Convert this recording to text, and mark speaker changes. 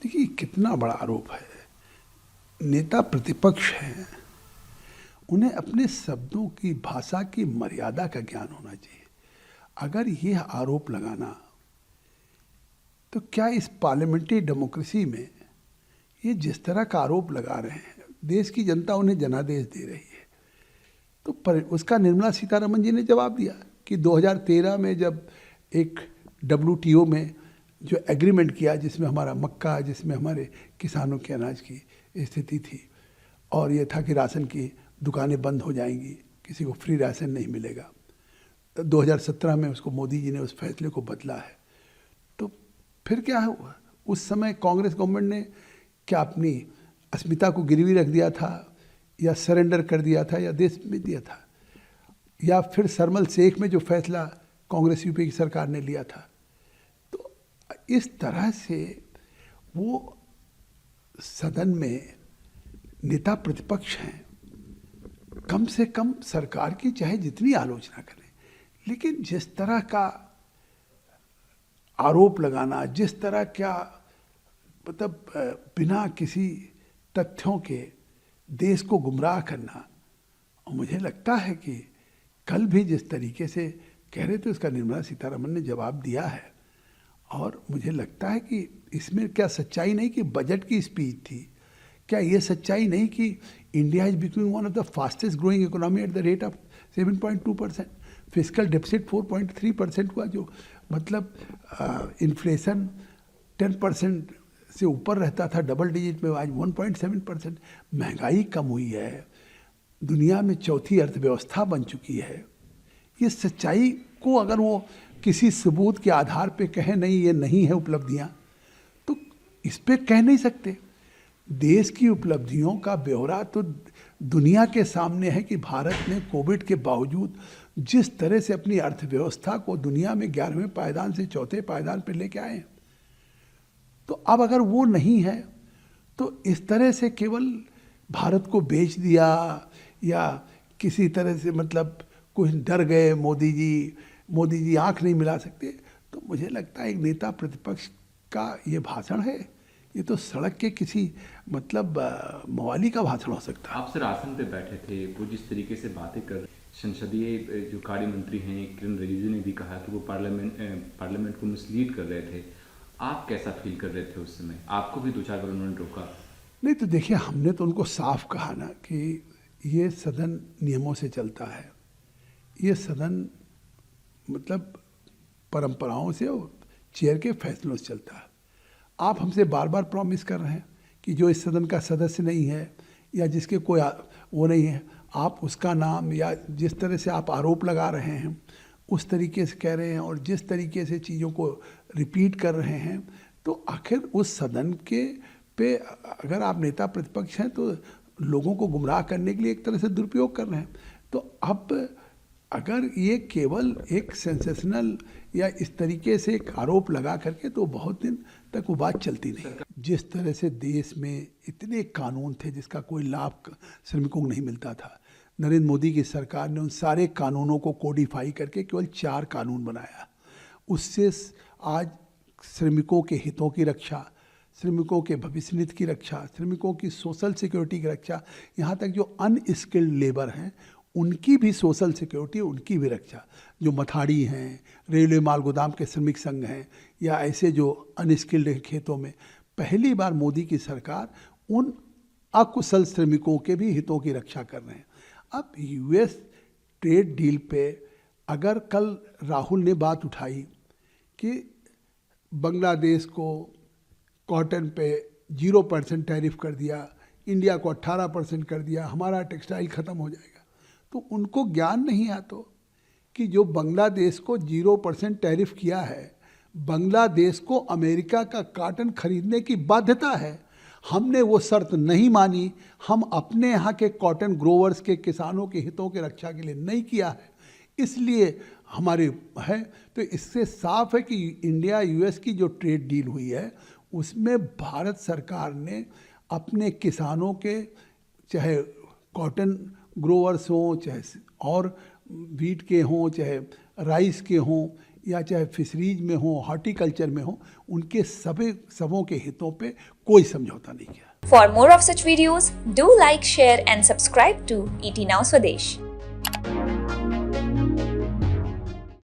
Speaker 1: देखिए कितना बड़ा आरोप है। नेता प्रतिपक्ष हैं, उन्हें अपने शब्दों की भाषा की मर्यादा का ज्ञान होना चाहिए। अगर यह आरोप लगाना, तो क्या इस पार्लियामेंट्री डेमोक्रेसी में ये जिस तरह का आरोप लगा रहे हैं, देश की जनता उन्हें जनादेश दे रही है। तो उसका निर्मला सीतारमण जी ने जवाब दिया कि 2013 में जब एक WTO में जो एग्रीमेंट किया, जिसमें हमारा मक्का, जिसमें हमारे किसानों के अनाज की स्थिति थी, और ये था कि राशन की दुकानें बंद हो जाएंगी, किसी को फ्री राशन नहीं मिलेगा। 2017 में उसको मोदी जी ने उस फैसले को बदला है। तो फिर क्या हुआ? उस समय कांग्रेस गवर्नमेंट ने क्या अपनी अस्मिता को गिरवी रख दिया था, या सरेंडर कर दिया था, या देश में दिया था? या फिर सरमल शेख में जो फैसला कांग्रेस यूपी की सरकार ने लिया था। तो इस तरह से वो सदन में नेता प्रतिपक्ष हैं, कम से कम सरकार की चाहे जितनी आलोचना करें, लेकिन जिस तरह का आरोप लगाना, जिस तरह क्या मतलब बिना किसी तथ्यों के देश को गुमराह करना, और मुझे लगता है कि कल भी जिस तरीके से कह रहे थे उसका निर्मला सीतारमण ने जवाब दिया है। और मुझे लगता है कि इसमें क्या सच्चाई नहीं कि बजट की स्पीच थी? क्या ये सच्चाई नहीं कि India is becoming one of the fastest growing economy at the rate of 7.2%, physical deficit 4.3% हुआ, जो मतलब इन्फ्लेशन 10% से ऊपर रहता था, डबल डिजिट में, आज 1.7%। महंगाई कम हुई है, दुनिया में चौथी अर्थव्यवस्था बन चुकी है। ये सच्चाई को अगर वो किसी सबूत के आधार पे कहे नहीं ये नहीं है उपलब्धियां, तो इस पे कह नहीं सकते। देश की उपलब्धियों का ब्यौरा तो दुनिया के सामने है कि भारत ने कोविड के बावजूद जिस तरह से अपनी अर्थव्यवस्था को दुनिया में 11वें पायदान से चौथे पायदान पे लेके आए हैं। तो अब अगर वो नहीं है, तो इस तरह से केवल भारत को बेच दिया, या किसी तरह से मतलब कुछ डर गए मोदी जी आंख नहीं मिला सकते, तो मुझे लगता है एक नेता प्रतिपक्ष का ये भाषण है, ये तो सड़क के किसी मतलब मवाली का भाषण हो सकता है।
Speaker 2: आप सर आसन पे बैठे थे, वो जिस तरीके से बातें कर, संसदीय जो कार्य मंत्री हैं किरण रिजिजू ने भी कहा कि वो पार्लियामेंट को मिसलीड कर रहे थे। आप कैसा फील कर रहे थे उस समय? आपको भी 2-4 बार उन्होंने रोका?
Speaker 1: नहीं, तो देखिए, हमने तो उनको साफ कहा ना कि ये सदन नियमों से चलता है, ये सदन मतलब परंपराओं से और चेयर के फैसलों से चलता है। आप हमसे बार बार प्रॉमिस कर रहे हैं कि जो इस सदन का सदस्य नहीं है, या जिसके कोई वो नहीं है, आप उसका नाम, या जिस तरह से आप आरोप लगा रहे हैं उस तरीके से कह रहे हैं, और जिस तरीके से चीज़ों को रिपीट कर रहे हैं, तो आखिर उस सदन के पे अगर आप नेता प्रतिपक्ष हैं तो लोगों को गुमराह करने के लिए एक तरह से दुरुपयोग कर रहे हैं। तो अब अगर ये केवल एक सेंसेशनल या इस तरीके से एक आरोप लगा करके, तो बहुत दिन तक वो बात चलती नहीं। जिस तरह से देश में इतने कानून थे जिसका कोई लाभ श्रमिकों को नहीं मिलता था, नरेंद्र मोदी की सरकार ने उन सारे कानूनों को कोडिफाई करके केवल 4 कानून बनाया। उससे आज श्रमिकों के हितों की रक्षा, श्रमिकों के भविष्य निधि की रक्षा, श्रमिकों की सोशल सिक्योरिटी की रक्षा, यहाँ तक जो अनस्किल्ड लेबर हैं उनकी भी सोशल सिक्योरिटी, उनकी भी रक्षा, जो मथाड़ी हैं, रेलवे माल गोदाम के श्रमिक संघ हैं, या ऐसे जो अनस्किल्ड खेतों में, पहली बार मोदी की सरकार उन अकुशल श्रमिकों के भी हितों की रक्षा कर रहे हैं। अब US ट्रेड डील पे अगर कल राहुल ने बात उठाई कि बांग्लादेश को कॉटन पे 0% टैरिफ कर दिया, इंडिया को 18% कर दिया, हमारा टेक्सटाइल ख़त्म हो जाएगा, तो उनको ज्ञान नहीं आता कि जो बांग्लादेश को 0% टैरिफ किया है, बांग्लादेश को अमेरिका का कॉटन खरीदने की बाध्यता है। हमने वो शर्त नहीं मानी, हम अपने यहाँ के कॉटन ग्रोवर्स के किसानों के हितों की रक्षा के लिए नहीं किया है, इसलिए हमारे है। तो इससे साफ है कि इंडिया US की जो ट्रेड डील हुई है उसमें भारत सरकार ने अपने किसानों के, चाहे कॉटन ग्रोवर्स हों, चाहे और वीट के हों, चाहे राइस के हों, या चाहे फिशरीज में हो, हॉर्टिकल्चर में हो, उनके सबों के हितों पे कोई समझौता नहीं किया।
Speaker 3: For more of such videos, do like, share and subscribe to ET Now Swadesh.